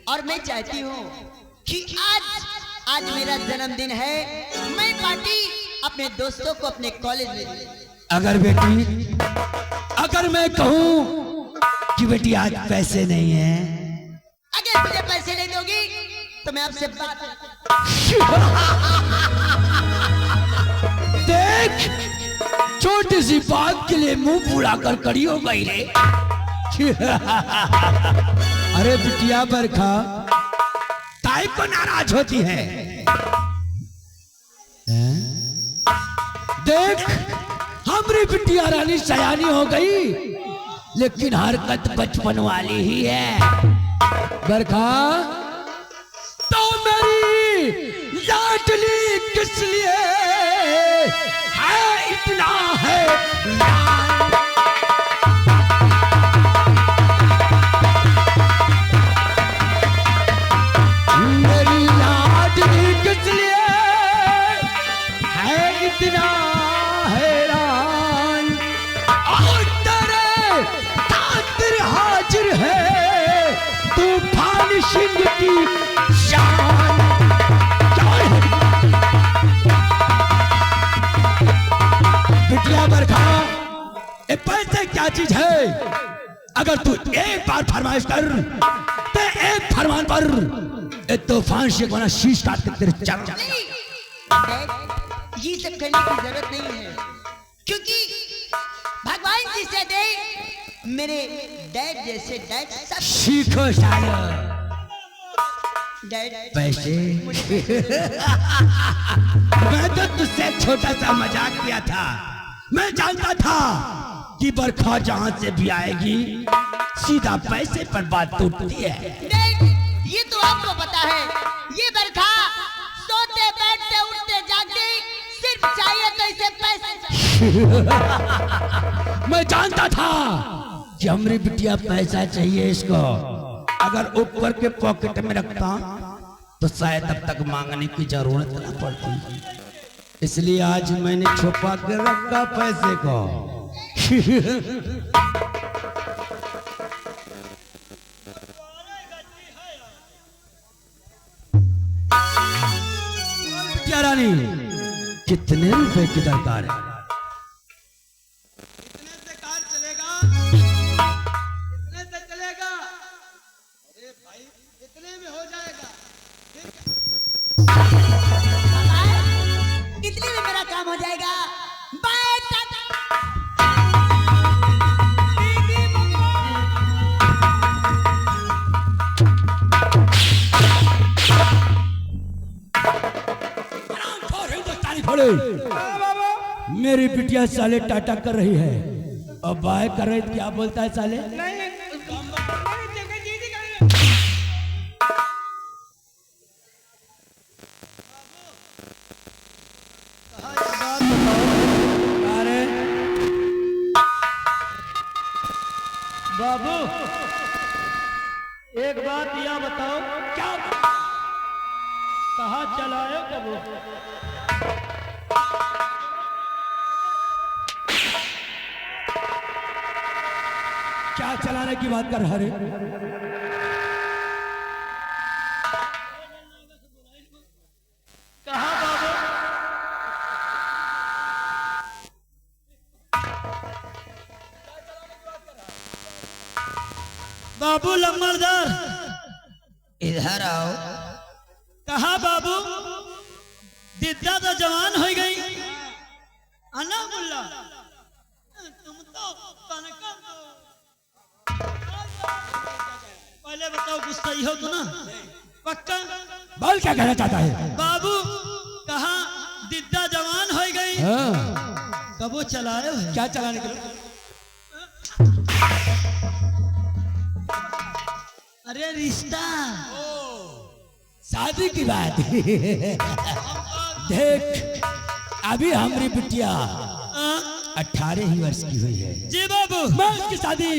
और मैं चाहती हूँ कि आज मेरा जन्मदिन है, मैं पार्टी अपने दोस्तों को अपने कॉलेज में दूं। अगर बेटी, अगर मैं कहूँ कि बेटी आज पैसे नहीं है, अगर मुझे पैसे नहीं दोगी तो मैं आपसे बात देख, छोटी सी बात के लिए मुंह बुला कर खड़ी हो गई रे। अरे बिटिया बरखा, ताई को नाराज होती है? देख, हमारी बिटिया रानी सयानी हो गई, लेकिन हरकत बचपन वाली ही है। बरखा, तो मेरी लाडली किस लिए है इतना है लाल? मेरी लाडली किस लिए है इतना हैरान, और तेरे खातिर हाजिर है तूफान सिंह की शान। बिटिया बरखा, ये पैसे क्या चीज है? अगर तू एक बार फरमाइश कर तो एक फरमान पर ये तूफान से कोना शीश काट के तेरे चल। नहीं, डैड, ये सब करने की जरूरत नहीं है, क्योंकि भगवान जी से दे मेरे डैड जैसे डैड सब सीखो सालो डैड पैसे। मैं तो तुझसे छोटा सा मजाक किया था। मैं जानता था कि बरखा जहां से भी आएगी सीधा पैसे पर बात टूटती है। डैड, ये तो आपको पता है, ये बरखा सोते बैठते उठते जागते सिर्फ चाहिए तो इसे पैसे। मैं जानता था कि हमारी बिटिया पैसा चाहिए इसको। अगर ऊपर के पॉकेट में रखता तो शायद अब तक मांगने की जरूरत न पड़ती, इसलिए आज मैंने छुपा के रखा पैसे को। क्या रानी, कितने रुपए की दरकार है? इतने से कार चलेगा, इतने से चलेगा। अरे भाई, इतने में हो जाएगा। इतने में मेरा काम हो जाएगा। बाय टाटा। हिंदुस्तानी घोड़े, मेरी बिटिया साले टाटा कर रही है और बाय कर रही, क्या बोलता है साले? अरे बाबू, एक बात यह बताओ, क्या? कहाँ चलाए कबू? क्या चलाने की बात कर रहा रे? कहाँ बाबू? बाबू लम्बरदार इधर आओ। कहा बाबू? दिद्दा तो जवान हो गई। अन्ना मुल्ला तुम तो कनका पहले बताओ कुछ सही हो तो ना? पक्का? बोल क्या कहना चाहता है? बाबू कहा दिद्दा जवान हो गई। हाँ। कबो चलाए हो? क्या चलाने के लिए? अरे रिश्ता। शादी की बात। देख अभी हमारी बिटिया 18 ही वर्ष की हुई है। जी बाबू। मैं उसकी शादी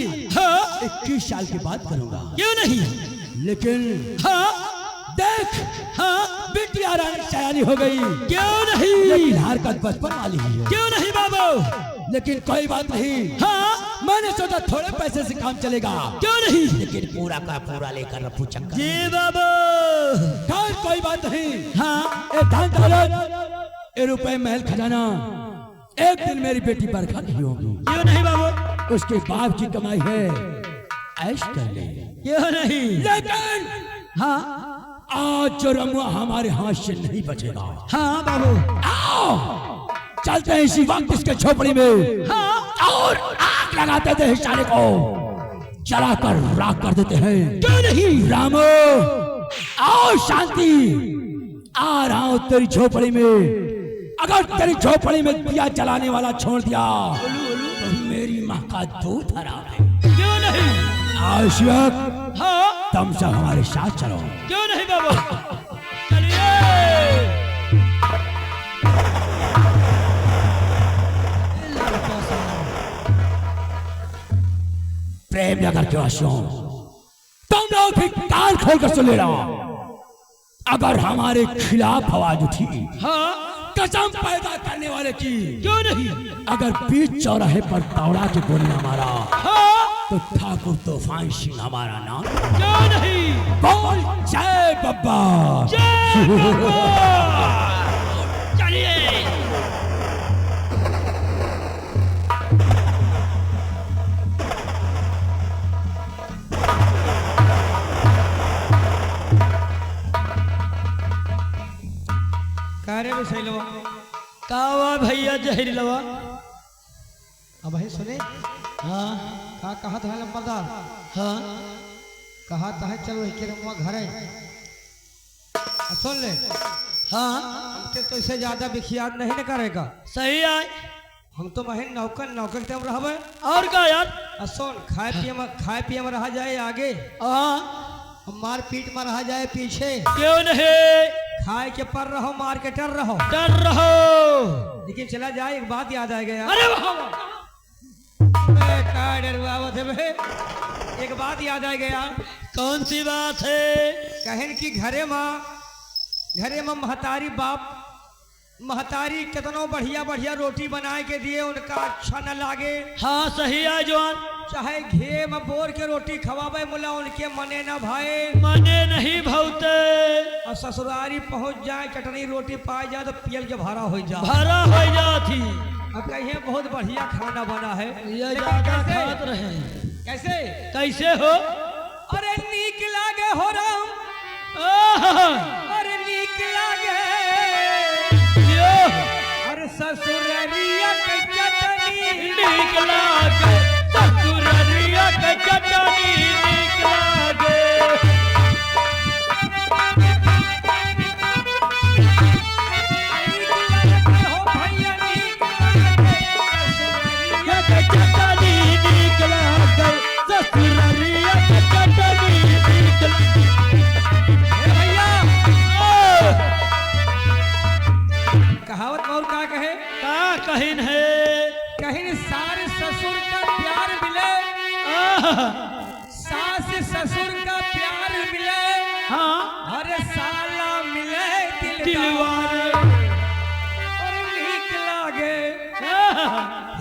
21 साल के बाद करूंगा। क्यों नहीं? लेकिन देख बिटिया रानी सयानी हो गई। क्यों नहीं? लेकिन हरकत बचपन वाली ही है। क्यों नहीं बाबू? लेकिन कोई बात नहीं। मैंने सोचा थोड़े पैसे से काम चलेगा। क्यों नहीं? लेकिन पूरा का पूरा लेकर रफू चक्कर। जी बाबू। खैर कोई बात नहीं। ए धन दौलत, ए रुपए, महल, खजाना एक दिन मेरी बेटी बरखा नहीं होगी। क्यों नहीं बाबू? उसके बाप की कमाई है, ऐश कर ले। क्यों नहीं? लेकिन आज जो रमुआ हमारे हाथ से नहीं बचेगा। हाँ बाबू। आओ चलते हैं इसी वक्त इसके झोपड़ी में। और आग लगाते थे साले को, जलाकर राख कर देते हैं। क्यों नहीं? रामो आओ शांति, आ रहा हूं तेरी झोपड़ी में। अगर तेरी झोपड़ी में दिया जलाने वाला छोड़ दिया तो मेरी माँ का दूध हराम है। क्यों नहीं? आओ शिवक, तुम सब हमारे साथ चलो। क्यों नहीं बाबू? चलिए। प्रेम नगर के वासियों, तुम लोग भी कान खोलकर सुन लेना। अगर हमारे खिलाफ आवाज उठी, कसम पैदा करने वाले की, क्यों नहीं? अगर बीच चौराहे पर दौड़ा के गोली न मारा तो ठाकुर तूफान सिंह हमारा नाम। क्यों नहीं? बोल जय बब्बा। जय बब्बा। चलिए। कार्य में सही लवा कावा भैया जहरी लवा। अब भाई सुने। कहा था लंबरदार? कहा था चलो एक रमुआ घर है। सुन ले। हमसे तो इससे ज्यादा बिखियात नहीं न करेगा। सही आए। हम तो बहन नौकर नौकर के हम रहबे। और का यार? सुन खाए पिए में रहा जाए आगे, मार पीट में रहा जाए पीछे। क्यों नहीं? खाए के पर रहो, मार के डर रहो। डर रहो। लेकिन चला जाए एक बात याद आ गया। अरे एक बात याद आ गया। कौन सी बात है? कहन की घरे माँ महतारी बाप महतारी कितनो बढ़िया बढ़िया रोटी बनाए के दिए, उनका अच्छा न लागे। हाँ सही है जवान। चाहे घे में बोर के रोटी खवाबे मुला उनके मने न भाए। मने नहीं भौते। और ससुरारी पहुंच जाए, चटनी रोटी पाए जाए तो पियल के भरा हो जाए। भरा हो जाती। अब कहिए बहुत बढ़िया खाना बना है। ये ज्यादा खात रहे। कैसे कैसे हो? अरे नीक लागे हो राम, अरे नीक लागे। अरे ससुररिया के चटनी नीक लागे, ससुररिया के चटनी नीक लागे। हो भैया नीक लागे, ससुररिया के चटनी नीक लागे, ससुररिया के चटनी नीक लागे। भैया कहावत और का कहे? का कहिन है? कहिन सारे ससुर का प्यार मिले, सास ससुर का प्यार मिले। हाँ अरे साला मिले दिलवारे और नीक लागे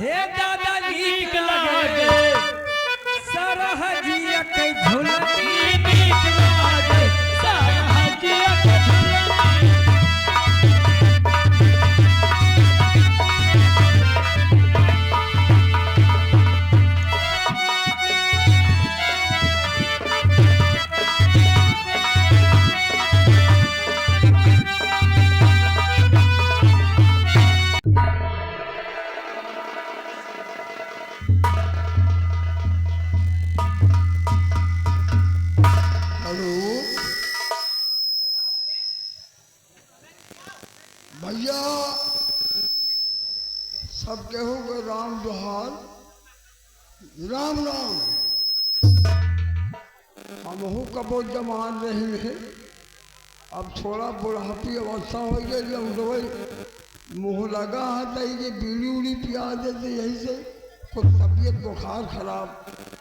हे दादा नीक लागे सरहजिया के झुलनी नीक लागे सरहजिया के झुलनी भैया सब केहू के राम जोहार राम राम। हमहू कबो जमान रही है, अब थोड़ा बुढ़ापी अवस्था हो गई, मुँह लगा है तई के बीड़ी उड़ी पिया देते, यही से कुछ तबीयत बुखार खराब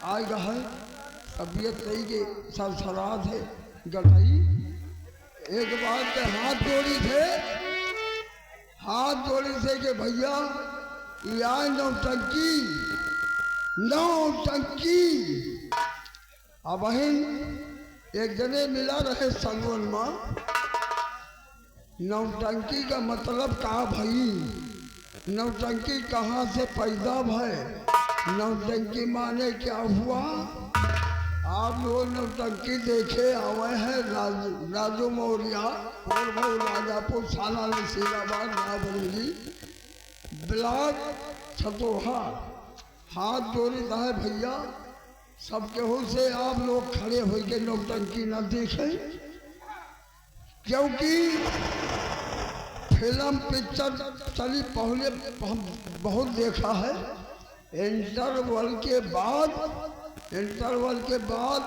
आएगा है, तबीयत तई के सरसरात है गटाई। एक बार के हाथ जोड़ी थे, हाथ जोड़ी से कि भैया यह नौटंकी नौटंकी। अब एक जने मिला रहे सलवन माँ, नौटंकी का मतलब का भाई, नौटंकी कहाँ से पैदा भय, नौटंकी माने क्या हुआ। आप लोग नौटंकी देखे आवे हैं राजू मौर्या और राजापुर थाना नसीराबाद रायबरेली ब्लॉक छतोहा। हाथ जोड़ी है भैया, सब केहू से आप लोग खड़े होकर नौटंकी न देखें, क्योंकि फिल्म पिक्चर चली पहले बहुत देखा है। इंटरवल के बाद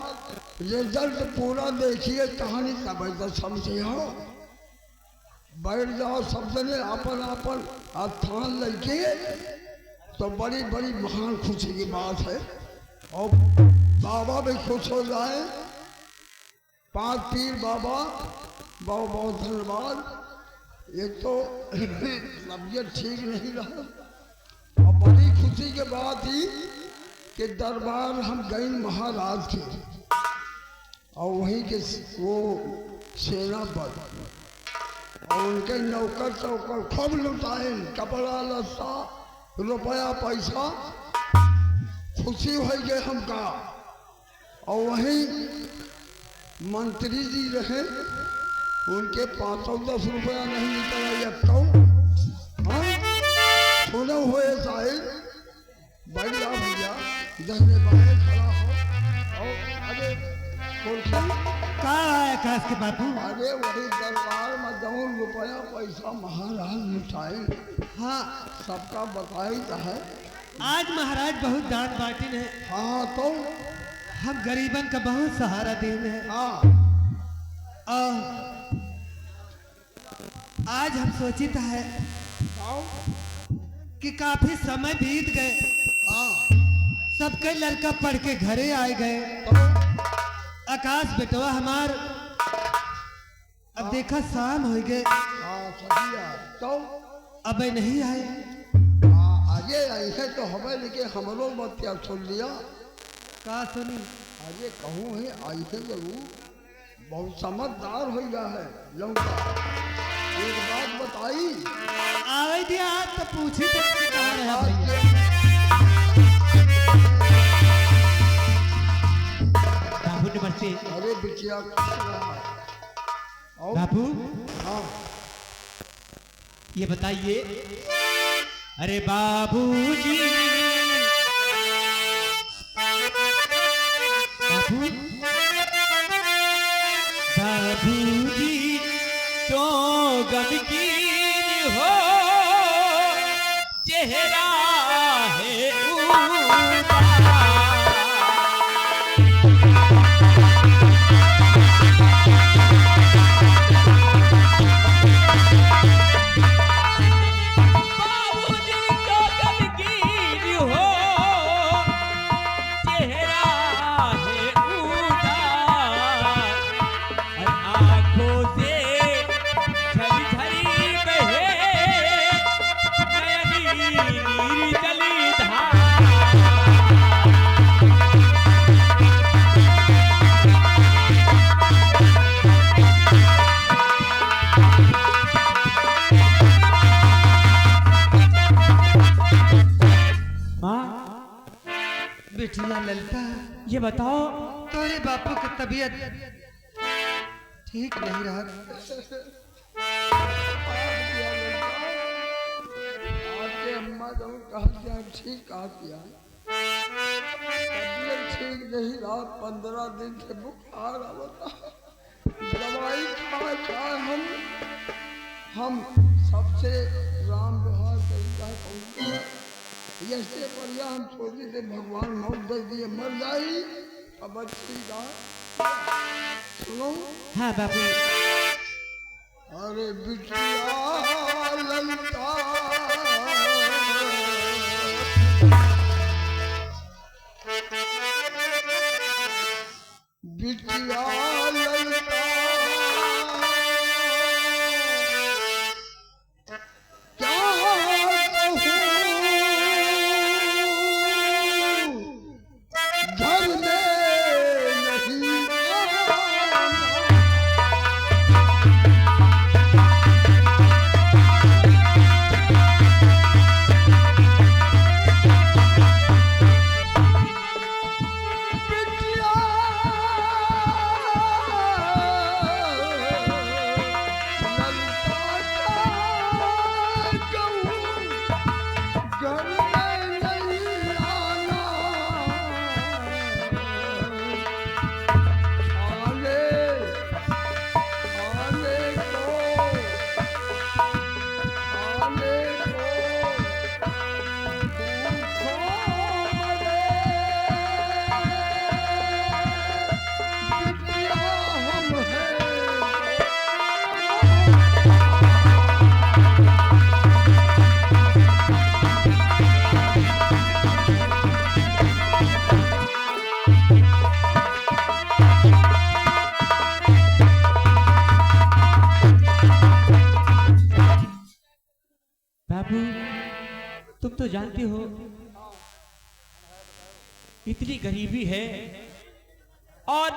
रिजल्ट पूरा देखिए, कहानी तब तो समझे हो। बैठ जाओ सब जने अपन अपन स्थान लेके, तो बड़ी बड़ी महान खुशी की बात है। और बाबा भी खुश हो जाए, 5 पीर बाबा बहुत बहुत धन्यवाद। एक तो तबीयत ठीक नहीं रहा, और बड़ी खुशी के बात ही कि दरबार हम गए महाराज के, और वहीं के वो सेनापति और उनके नौकर चौकर खूब लुटाए, कपड़ा लत्ता रुपया पैसा, खुशी हो गए हमका। और वहीं मंत्री जी रहे, उनके 510 रुपया नहीं निकला, सुने हुए साहिब बढ़िया भैया दहने बाएं खड़ा हो। और अरे का आकाश के बापू, अरे वही दरबार में जाऊँ रुपया पैसा महाराज लुटाए, हाँ सबका बताई है। आज महाराज बहुत दान बांटिन है, हाँ तो हम गरीबन का बहुत सहारा देन है। हाँ आज हम सोचित है कि काफी समय बीत गए, हाँ सबके लड़का पढ़ के घरे आए गए। तो आकाश बेटवा हमार अब देखा शाम हो गए, हाँ सही है। तो अब नहीं आए। आगे ऐसे तो हमें लेके हमरो बतिया सुन लिया, का सुनी आगे कहूँ है ऐसे जरूर बहुत समझदार हो गया है लौटा। एक बात बताई, आवे दिया तो पूछी तो कहाँ रहा भैया। बाबू नमस्ते। अरे बिटिया बाबू हाँ ये बताइए, अरे बाबूजी बाबू बाबूजी तो गमगीन हो चेहरा है उदास। बाबूजी तो गमगीन हो चेहरा है उदास, और आँखों से झलझल बिटिया ललिता, ये बताओ तुम्हारे बापू की तबीयत ठीक नहीं रहा। आपके अम्मा तो कहते हैं ठीक कहा किया, तबीयत ठीक नहीं रहा, 15 दिन से बुखार होता है, दवाई खा हम सबसे राम व्यवहार तरीका पहुँचा, ऐसे बढ़िया हम सोचे थे भगवान मौत दे दिए मर जाई, अब अच्छी बात सुनो। हाँ बाबू। अरे बिटिया ललिता, बिटिया ललिता, क्या कहूँ घर में नहीं बाबू, तुम तो जानते हो इतनी गरीबी है, और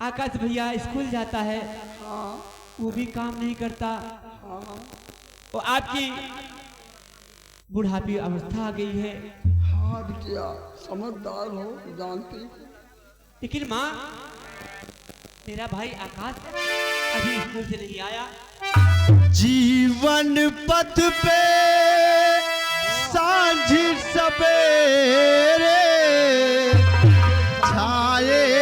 आकाश भैया स्कूल जाता है, वो भी काम नहीं करता, और आपकी बुढ़ापी अवस्था आ गई है। हाँ बिटिया समझदार हो, जानती। लेकिन माँ, मेरा भाई आकाश अभी स्कूल से नहीं आया। जीवन पथ पे सांझ सवेरे छाए